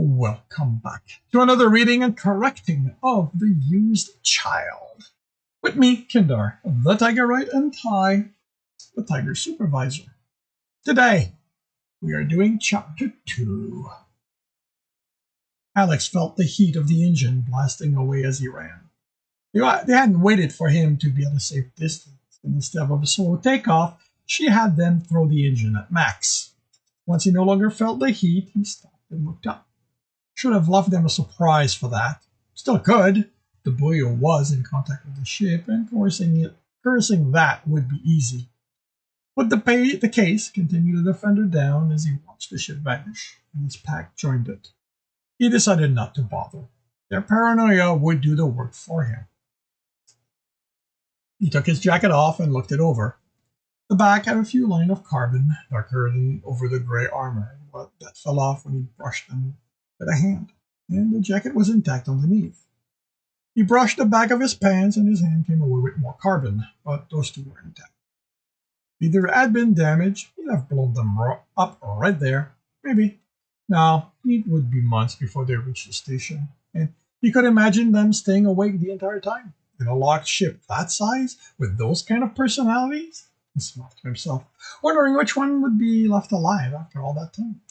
Welcome back to another reading and correcting of The Used Child. With me, Kindar, the Tiger Right, and Ty, the Tiger Supervisor. Today, we are doing Chapter 2. Alex felt the heat of the engine blasting away as he ran. They hadn't waited for him to be at a safe distance, and instead of a slow takeoff, she had them throw the engine at max. Once he no longer felt the heat, he stopped and looked up. Should have left them a surprise for that. Still could. The buoy was in contact with the ship, and cursing that would be easy. With the case, continued to defend her down as he watched the ship vanish, and his pack joined it. He decided not to bother. Their paranoia would do the work for him. He took his jacket off and looked it over. The back had a few lines of carbon, darker than over the gray armor, but that fell off when he brushed them with a hand, and the jacket was intact underneath. He brushed the back of his pants, and his hand came away with more carbon, but those two were intact. If there had been damage, he'd have blown them up right there. Maybe. No, it would be months before they reached the station, and he could imagine them staying awake the entire time. In a locked ship that size, with those kind of personalities? He smiled to himself, wondering which one would be left alive after all that time.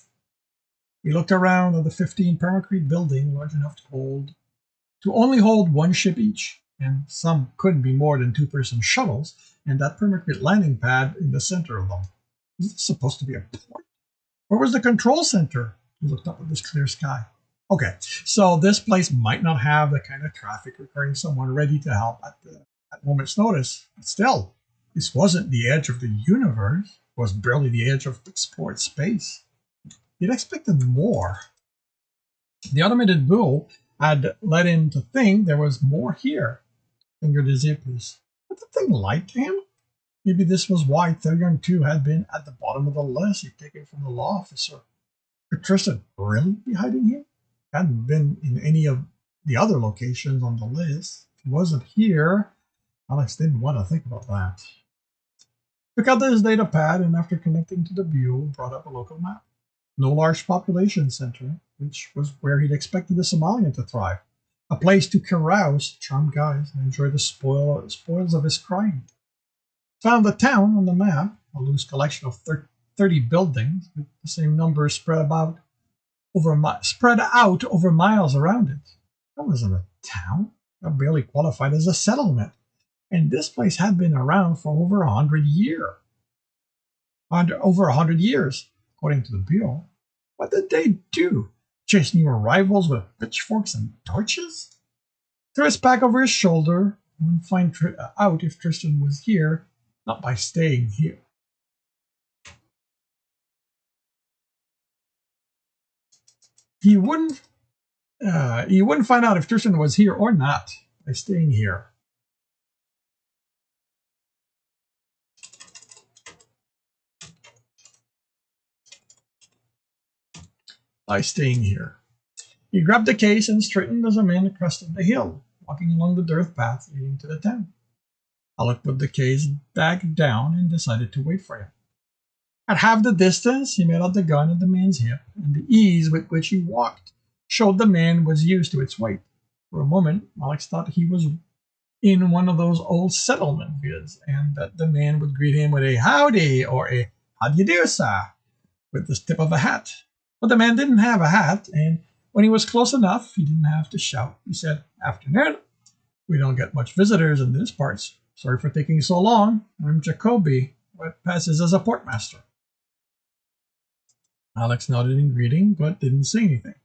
He looked around at the 15 permacrete building, large enough to only hold one ship each, and some couldn't be more than two-person shuttles, and that permacrete landing pad in the center of them. Was this supposed to be a port? Where was the control center? He looked up at this clear sky. Okay, so this place might not have the kind of traffic requiring someone ready to help at moment's notice, but still, this wasn't the edge of the universe. It was barely the edge of explored space. He'd expected more. The automated bull had led him to think there was more here. Fingered his earpiece. Did the thing lie to him? Maybe this was why Therion 2 had been at the bottom of the list he'd taken from the law officer. Could Tristan really be hiding here? Hadn't been in any of the other locations on the list. If he wasn't here, Alex didn't want to think about that. Took out his data pad, and after connecting to the bureau, brought up a local map. No large population center, which was where he'd expected the Somalian to thrive. A place to carouse, charm guys, and enjoy the spoils of his crime. Found the town on the map, a loose collection of 30 buildings, with the same numbers spread out over miles around it. That wasn't a town. That barely qualified as a settlement. And this place had been around for over 100 years. According to the Bureau. What did they do? Chase new arrivals with pitchforks and torches? Threw his pack over his shoulder and find out if Tristan was here, not by staying here. He wouldn't find out if Tristan was here or not by staying here. He grabbed the case and straightened as a man crested the hill, walking along the dirt path leading to the town. Alec put the case back down and decided to wait for him. At half the distance, he made out the gun at the man's hip, and the ease with which he walked showed the man was used to its weight. For a moment, Alex thought he was in one of those old settlement vids, and that the man would greet him with a howdy or a how do you do, sir, with the tip of a hat. But the man didn't have a hat, and when he was close enough, he didn't have to shout. He said, "Afternoon. We don't get much visitors in these parts. Sorry for taking so long. I'm Jacoby, what passes as a portmaster." Alex nodded in greeting, but didn't say anything.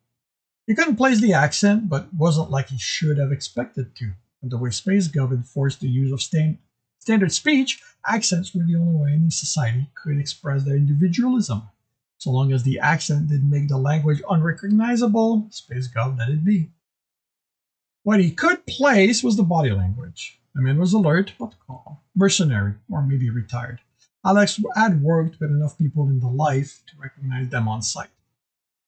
He couldn't place the accent, but wasn't like he should have expected to. And the way Space Gov enforced the use of standard speech, accents were the only way any society could express their individualism. So long as the accent didn't make the language unrecognizable, Space Gov let it be. What he could place was the body language. The man was alert, but calm, mercenary, or maybe retired. Alex had worked with enough people in the life to recognize them on sight.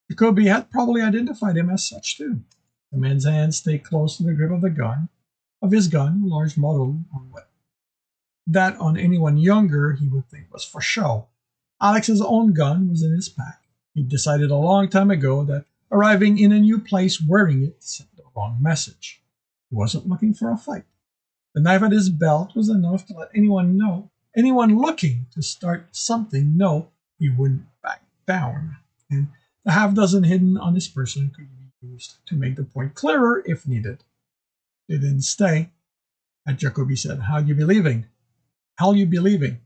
Jacoby had probably identified him as such too. The man's hands stayed close to the grip of his gun, a large model that on anyone younger he would think was for show. Alex's own gun was in his pack. He decided a long time ago that Arriving in a new place wearing it sent the wrong message. He wasn't looking for a fight. The knife at his belt was enough to let anyone looking to start something know he wouldn't back down. And the half dozen hidden on his person could be used to make the point clearer if needed. They didn't stay. And Jacoby said, "How'll you be leaving?" "How'll you be leaving?"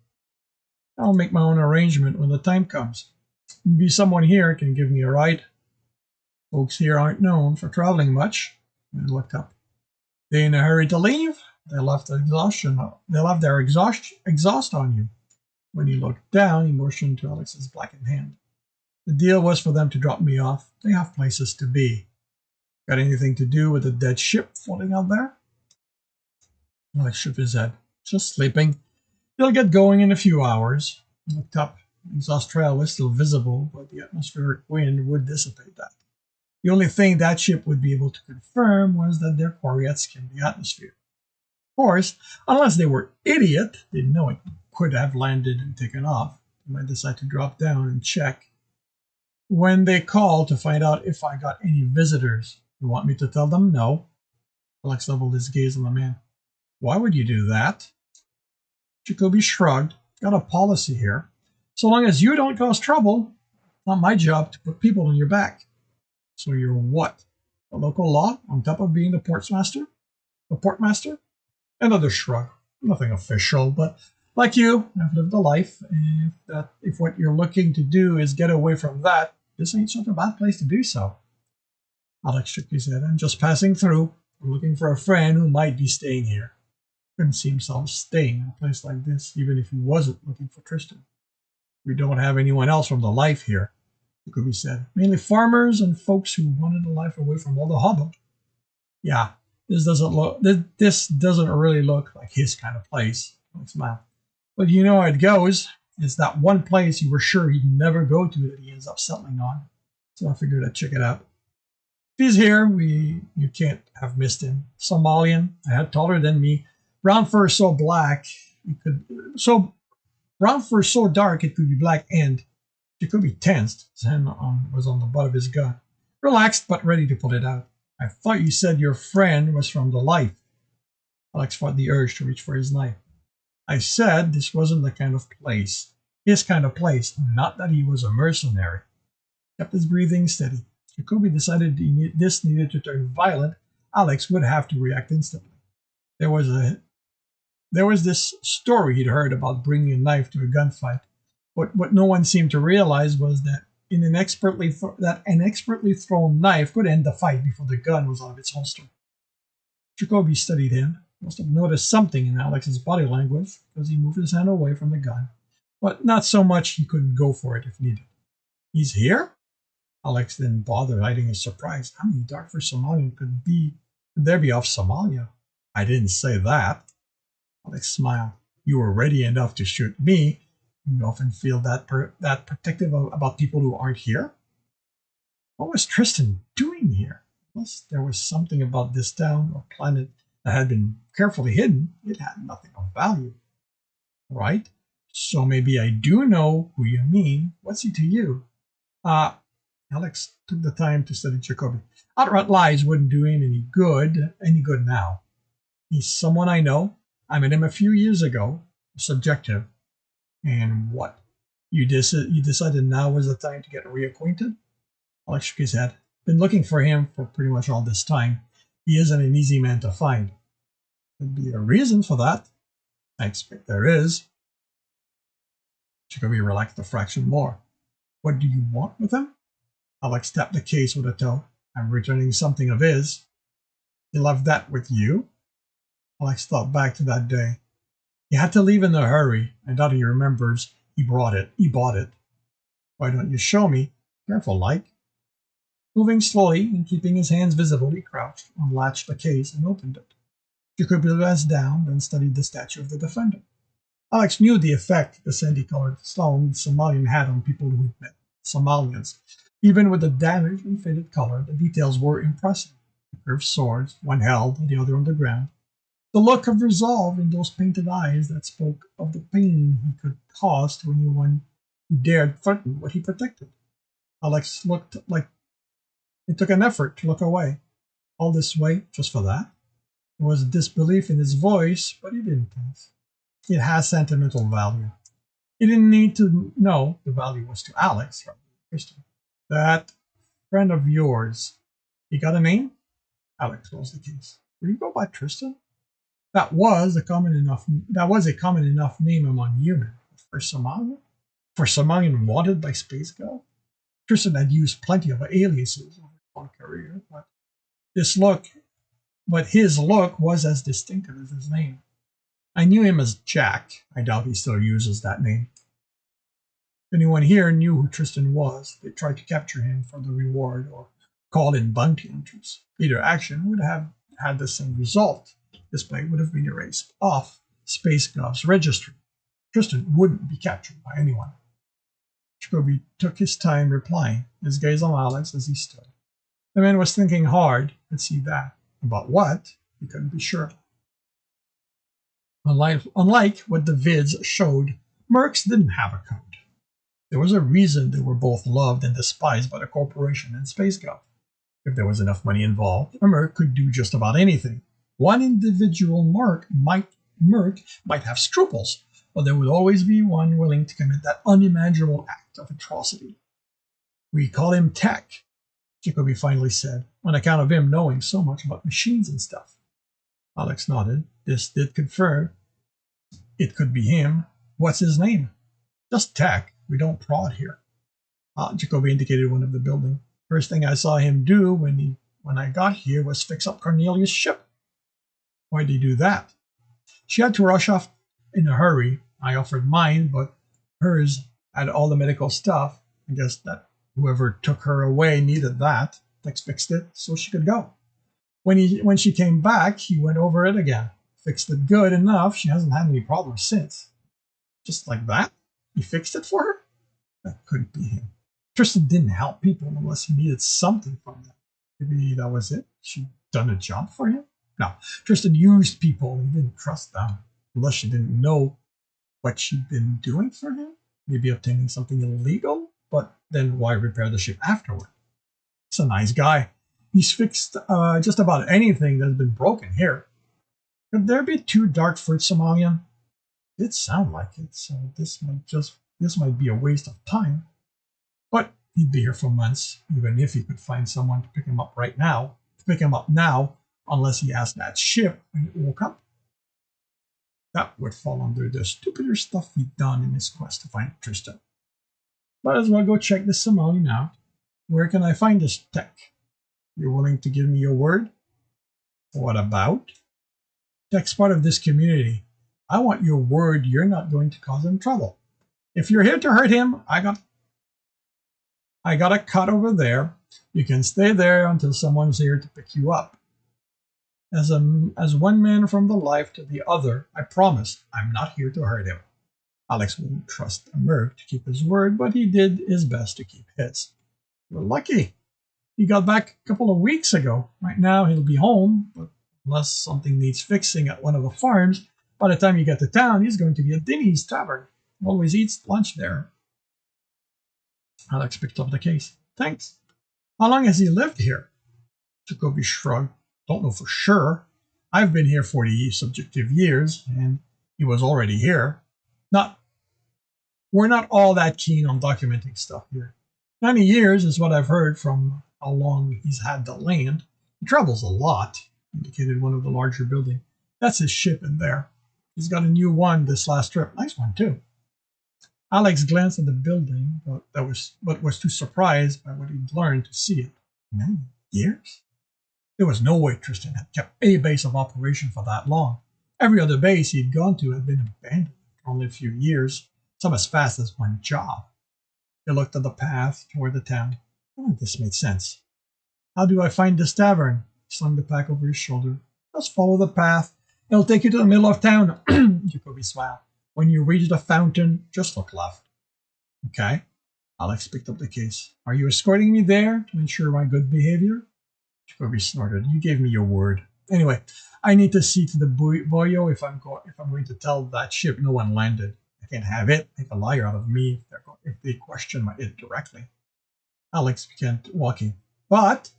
"I'll make my own arrangement when the time comes. Maybe someone here can give me a ride. Folks here aren't known for traveling much." And looked up. "They in a hurry to leave? They left their exhaust on you." When he looked down, he motioned to Alex's blackened hand. "The deal was for them to drop me off. They have places to be. Got anything to do with the dead ship floating out there?" Alex shook his head. "Just sleeping. They'll get going in a few hours." He looked up. The exhaust trail was still visible, but the atmospheric wind would dissipate that. The only thing that ship would be able to confirm was that their quarry had skimmed the atmosphere. Of course, unless they were idiot, they'd know it could have landed and taken off. They might decide to drop down and check. "When they call to find out if I got any visitors, you want me to tell them no?" Alex leveled his gaze on the man. "Why would you do that?" Jacoby shrugged. "Got a policy here. So long as you don't cause trouble, it's not my job to put people on your back." "So you're what? The local law on top of being the portmaster?" "The portmaster?" Another shrug. "Nothing official, but like you, I've lived a life. If what you're looking to do is get away from that, this ain't such a bad place to do so." Alex shook his head. "I'm just passing through. I'm looking for a friend who might be staying here." Couldn't see himself staying in a place like this, even if he wasn't looking for Tristan. "We don't have anyone else from the life here," Jacoby said. "Mainly farmers and folks who wanted a life away from all the hubbub." "Yeah, this doesn't really look like his kind of place." I smiled. "But you know how it goes. It's that one place you were sure he'd never go to that he ends up settling on. So I figured I'd check it out. If he's here, you can't have missed him. Somalian, a head taller than me. Brown fur so black, brown fur so dark it could be black, and Jacoby tensed. His hand was on the butt of his gun. Relaxed, but ready to pull it out. "I thought you said your friend was from the life." Alex fought the urge to reach for his knife. "I said this wasn't the kind of place. His kind of place, not that he was a mercenary." Kept his breathing steady. Jacoby decided this needed to turn violent. Alex would have to react instantly. There was this story he'd heard about bringing a knife to a gunfight. What no one seemed to realize was that an expertly thrown knife could end the fight before the gun was out of its holster. Jacoby studied him. Must have noticed something in Alex's body language because he moved his hand away from the gun, but not so much he couldn't go for it if needed. "He's here?" Alex didn't bother hiding his surprise. How many Darfur Somalian could there be off Somalia? "I didn't say that." Alex smiled. "You were ready enough to shoot me. You often feel that protective about people who aren't here." What was Tristan doing here? Unless there was something about this town or planet that had been carefully hidden, it had nothing of value. "Right? So maybe I do know who you mean. What's he to you?" Alex took the time to study Jacoby. "Outright lies wouldn't do him any good now. He's someone I know. I met him a few years ago. Subjective. And what? You decided now was the time to get reacquainted?" Alex shook his head. "Been looking for him for pretty much all this time. He isn't an easy man to find." "Could be a reason for that." "I expect there is." Jacoby relaxed a fraction more. "What do you want with him?" Alex tapped the case with a toe. "I'm returning something of his." "He left that with you?" Alex thought back to that day. He had to leave in a hurry. I doubt he remembers. He bought it. "Why don't you show me?" "Careful, like." Moving slowly and keeping his hands visible, he crouched, unlatched the case, and opened it. Jacoby glanced down, then studied the statue of the defendant. Alex knew the effect the sandy-colored stone Somalian had on people who met Somalians. Even with the damaged and faded color, the details were impressive. The curved swords, one held, the other on the ground. The look of resolve in those painted eyes that spoke of the pain he could cause to anyone who dared threaten what he protected. Alex looked like It took an effort to look away. All this way, just for that? There was disbelief in his voice, but he didn't think. It has sentimental value. He didn't need to know the value was to Alex rather than Tristan. That friend of yours, he got a name? Alex closed the case. Did he go by Tristan? That was a common enough name among humans. For Somalian? For Somalian wanted by Space Gov? Tristan had used plenty of aliases over his long career, but his look was as distinctive as his name. I knew him as Jack. I doubt he still uses that name. If anyone here knew who Tristan was, they tried to capture him for the reward or call in bounty hunters. Either action would have had the same result. Display would have been erased off Space Gov's registry. Tristan wouldn't be captured by anyone. Jacoby took his time replying, his gaze on Alex as he stood. The man was thinking hard, could see that. About what? He couldn't be sure. Unlike what the vids showed, mercs didn't have a code. There was a reason they were both loved and despised by the corporation and Space Gov. If there was enough money involved, a merc could do just about anything. One individual merc might have scruples, but there would always be one willing to commit that unimaginable act of atrocity. We call him Tech, Jacoby finally said, on account of him knowing so much about machines and stuff. Alex nodded. This did confirm it could be him. What's his name? Just Tech. We don't prod here. Jacoby indicated one of the buildings. First thing I saw him do when I got here was fix up Cornelius' ship. Why'd he do that? She had to rush off in a hurry. I offered mine, but hers had all the medical stuff. I guess that whoever took her away needed that. Tex fixed it so she could go. When she came back, he went over it again. Fixed it good enough. She hasn't had any problems since. Just like that? He fixed it for her? That couldn't be him. Tristan didn't help people unless he needed something from them. Maybe that was it. She'd done a job for him? No, Tristan used people. He didn't trust them. Unless she didn't know what she'd been doing for him. Maybe obtaining something illegal? But then why repair the ship afterward? He's a nice guy. He's fixed just about anything that's been broken here. Could there be too dark for Somalian? It sounded like it, so this might be a waste of time. But he'd be here for months, even if he could find someone to pick him up now, unless he asked that ship when it woke up. That would fall under the stupider stuff he'd done in his quest to find Tristan. Might as well go check this Somalian out. Where can I find this Tech? You're willing to give me your word? What about? Tech's part of this community. I want your word you're not going to cause him trouble. If you're here to hurt him, I got a cut over there. You can stay there until someone's here to pick you up. As one man from the life to the other, I promise I'm not here to hurt him. Alex wouldn't trust a merc to keep his word, but he did his best to keep his. We're lucky. He got back a couple of weeks ago. Right now he'll be home, but unless something needs fixing at one of the farms, by the time you get to town, he's going to be at Denny's Tavern. Always eats lunch there. Alex picked up the case. Thanks. How long has he lived here? Jacoby shrugged. Don't know for sure. I've been here 40 subjective years, and he was already here. We're not all that keen on documenting stuff here. 90 years is what I've heard from how long he's had the land. He travels a lot, indicated one of the larger buildings. That's his ship in there. He's got a new one this last trip. Nice one, too. Alex glanced at the building, but was too surprised by what he'd learned to see it. 90 years? There was no way Tristan had kept a base of operation for that long. Every other base he'd gone to had been abandoned for only a few years, some as fast as one job. He looked at the path toward the town. Oh, this made sense. How do I find this tavern? He slung the pack over his shoulder. Just follow the path. It'll take you to the middle of town. Jacoby smiled. When you reach the fountain, just look left. Okay. Alex picked up the case. Are you escorting me there to ensure my good behavior? Jacoby snorted. You gave me your word. Anyway, I need to see to the boyo if I'm going to tell that ship no one landed. I can't have it make a liar out of me if they question it directly. Alex began walking. But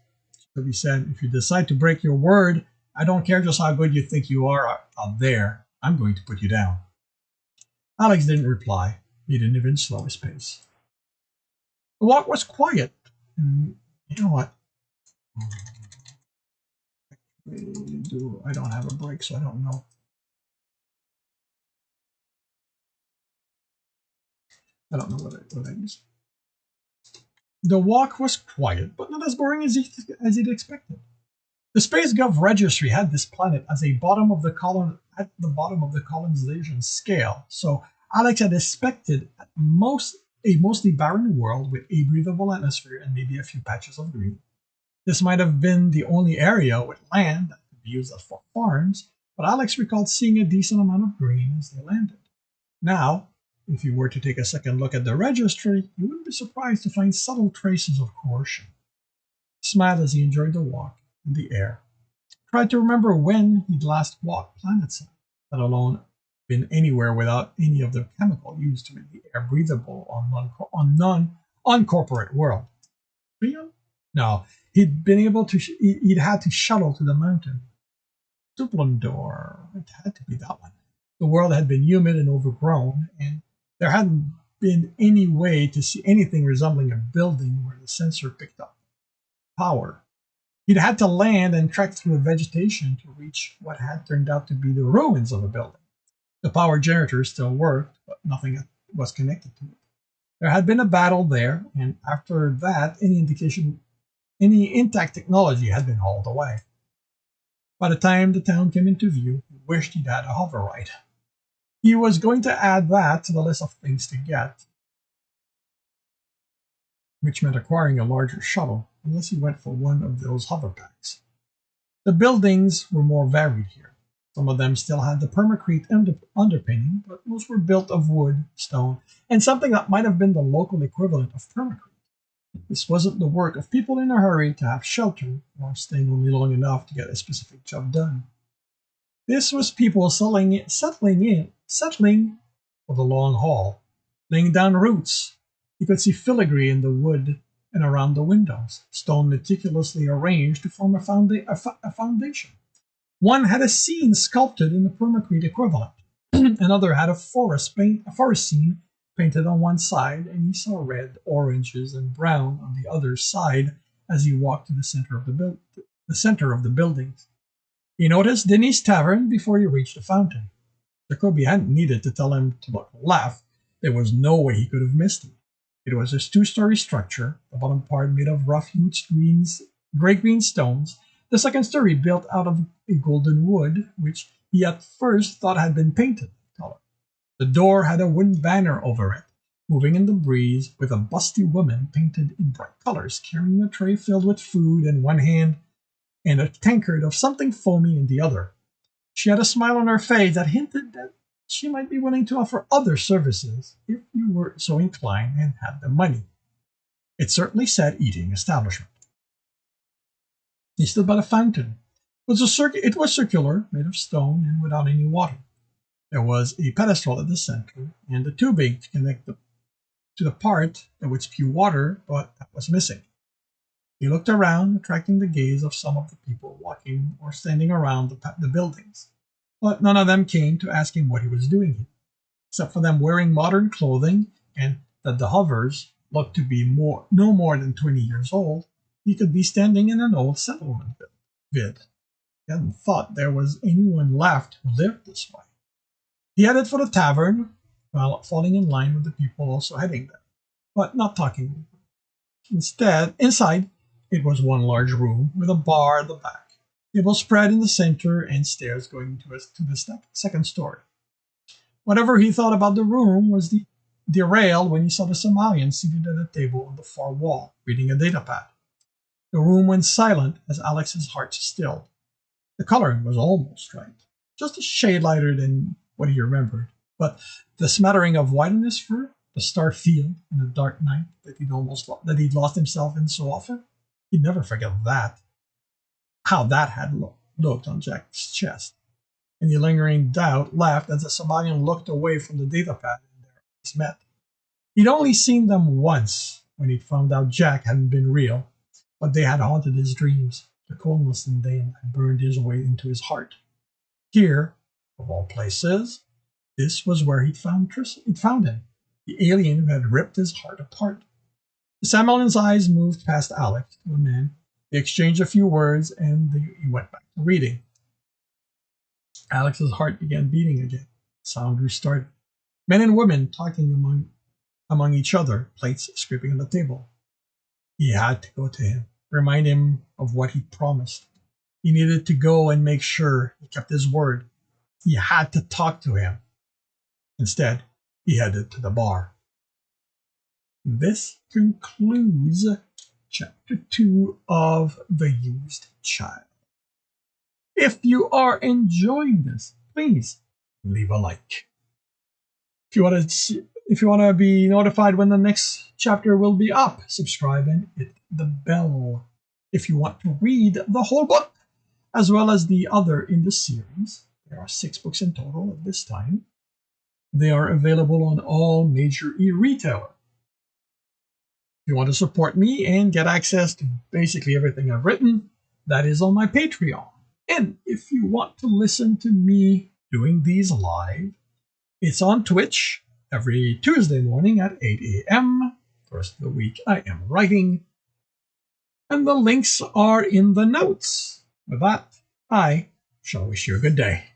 Toby said, if you decide to break your word, I don't care just how good you think you are out there. I'm going to put you down. Alex didn't reply. He didn't even slow his pace. The walk was quiet. And you know what? I don't have a break, so I don't know. I don't know what I used. The walk was quiet, but not as boring as he'd expected. The Space Gov registry had this planet as at the bottom of the colonization scale, so Alex had expected a mostly barren world with a breathable atmosphere and maybe a few patches of green. This might have been the only area with land that could be used for farms, but Alex recalled seeing a decent amount of green as they landed. Now, if you were to take a second look at the registry, you wouldn't be surprised to find subtle traces of coercion. He smiled as he enjoyed the walk and the air. He tried to remember when he'd last walked planetside, let alone been anywhere without any of the chemical used to make the air breathable on corporate world. Real? No, he'd had to shuttle to the mountain. Dublindor, it had to be that one. The world had been humid and overgrown, and there hadn't been any way to see anything resembling a building where the sensor picked up power. He'd had to land and trek through the vegetation to reach what had turned out to be the ruins of a building. The power generator still worked, but nothing was connected to it. There had been a battle there, and after that, any intact technology had been hauled away. By the time the town came into view, he wished he'd had a hover ride. He was going to add that to the list of things to get, which meant acquiring a larger shuttle, unless he went for one of those hover packs. The buildings were more varied here. Some of them still had the permacrete underpinning, but most were built of wood, stone, and something that might have been the local equivalent of permacrete. This wasn't the work of people in a hurry to have shelter, or staying only long enough to get a specific job done. This was people settling for the long haul, laying down roots. You could see filigree in the wood and around the windows, stone meticulously arranged to form a foundation. One had a scene sculpted in the permacrete equivalent. Another had a forest scene painted on one side, and he saw red, oranges, and brown on the other side as he walked to the center of the buildings. He noticed Denny's Tavern before he reached the fountain. Jacoby hadn't needed to tell him to look left. There was no way he could have missed it. It was a two-story structure, the bottom part made of rough-hewn gray-green stones, the second story built out of a golden wood, which he at first thought had been painted color. The door had a wooden banner over it, moving in the breeze, with a busty woman painted in bright colors, carrying a tray filled with food in one hand and a tankard of something foamy in the other. She had a smile on her face that hinted that she might be willing to offer other services if you were so inclined and had the money. It certainly said eating establishment. He stood by the fountain. It was circular, made of stone, and without any water. There was a pedestal at the center, and the tubing to connect to the part that would spew water, but that was missing. He looked around, attracting the gaze of some of the people walking or standing around the buildings. But none of them came to ask him what he was doing here, except for them wearing modern clothing and that the hovers looked to be no more than 20 years old. He could be standing in an old settlement vid. He hadn't thought there was anyone left who lived this way. He headed for the tavern, while falling in line with the people also heading there, but not talking. Instead, inside, it was one large room with a bar at the back, table spread in the center, and stairs going to the second story. Whatever he thought about the room was derailed when he saw the Somalian seated at a table on the far wall, reading a datapad. The room went silent as Alex's heart stilled. The coloring was almost right, just a shade lighter than what he remembered, but the smattering of white in his fur, the star field in the dark night that he'd lost himself in so often, he'd never forget that. How that had looked on Jack's chest. Any lingering doubt left as the Somalian looked away from the datapad and their eyes met. He'd only seen them once when he'd found out Jack hadn't been real. but they had haunted his dreams. The coldness in them had burned his way into his heart. Here, of all places, this was where he'd found him, the alien who had ripped his heart apart. Samuelin's eyes moved past Alex to a man. They exchanged a few words, and he went back to reading. Alex's heart began beating again. Sound restarted. Men and women talking among each other, plates scraping on the table. He had to go to him, remind him of what he promised. He needed to go and make sure he kept his word. He had to talk to him. Instead, he headed to the bar. This concludes Chapter 2 of The Used Child. If you are enjoying this, please leave a like. If you want to be notified when the next chapter will be up, subscribe and hit the bell. If you want to read the whole book, as well as the other in the series, there are 6 books in total at this time. They are available on all major e-retailers. If you want to support me and get access to basically everything I've written, that is on my Patreon. And if you want to listen to me doing these live, it's on Twitch every Tuesday morning at 8 a.m. First of the week I am writing. And the links are in the notes. With that, I shall wish you a good day.